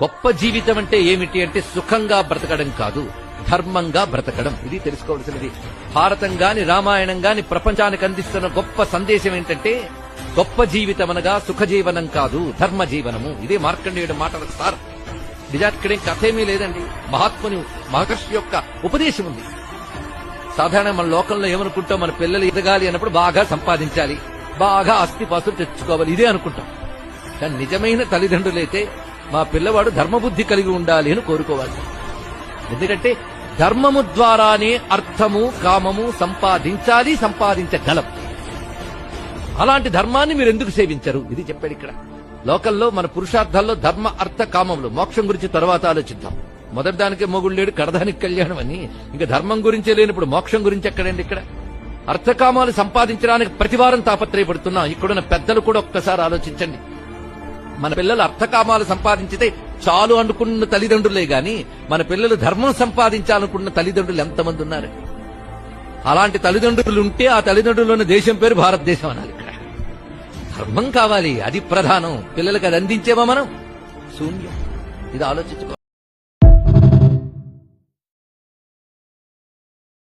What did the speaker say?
గొప్ప జీవితం అంటే ఏమిటి అంటే సుఖంగా బ్రతకడం కాదు, ధర్మంగా బ్రతకడం. ఇది తెలుసుకోవాల్సినది. భారతం గాని రామాయణం గాని ప్రపంచానికి అందిస్తున్న గొప్ప సందేశం ఏంటంటే గొప్ప జీవితం అనగా సుఖజీవనం కాదు, ధర్మ జీవనము. ఇదే మార్కండేయుడు మాటల సార్. నిజానిక్కడేం కథేమీ లేదండి. మహాత్ముని మహర్షి యొక్క ఉపదేశం ఉంది. సాధారణ మన లోకంలో ఏమనుకుంటాం, మన పిల్లలు ఎదగాలి అన్నప్పుడు బాగా సంపాదించాలి, బాగా ఆస్తిపాస్తులు తెచ్చుకోవాలి, ఇదే అనుకుంటాం. కానీ నిజమైన తల్లిదండ్రులైతే మా పిల్లవాడు ధర్మబుద్ధి కలిగి ఉండాలి అని కోరుకోవాలి. ఎందుకంటే ధర్మము ద్వారానే అర్థము కామము సంపాదించాలి, సంపాదించగలం. అలాంటి ధర్మాన్ని మీరు ఎందుకు సేవించరు, ఇది చెప్పాడు ఇక్కడ. లోకల్లో మన పురుషార్థాల్లో ధర్మ అర్థ కామములు, మోక్షం గురించి తర్వాత ఆలోచిద్దాం. మొదటి దానికే మొగుడు లేడు, కడదానికి కళ్యాణం అని. ఇంకా ధర్మం గురించే లేనప్పుడు మోక్షం గురించి ఎక్కడండి? ఇక్కడ అర్థకామాలు సంపాదించడానికి ప్రతివారం తాపత్రయపడుతున్నాం. ఇక్కడున్న పెద్దలు కూడా ఒక్కసారి ఆలోచించండి. మన పిల్లలు అర్థకామాలు సంపాదించితే చాలు అనుకున్న తల్లిదండ్రులే గాని మన పిల్లలు ధర్మం సంపాదించాలనుకున్న తల్లిదండ్రులు ఎంతమంది ఉన్నారు? అలాంటి తల్లిదండ్రులు ఉంటే ఆ తల్లిదండ్రులున్న దేశం పేరు భారతదేశం అనాలి. ఇక్కడ ధర్మం కావాలి, అది ప్రధానం. పిల్లలకు అది అందించేవా మనం? శూన్యం. ఇది ఆలోచించుకో.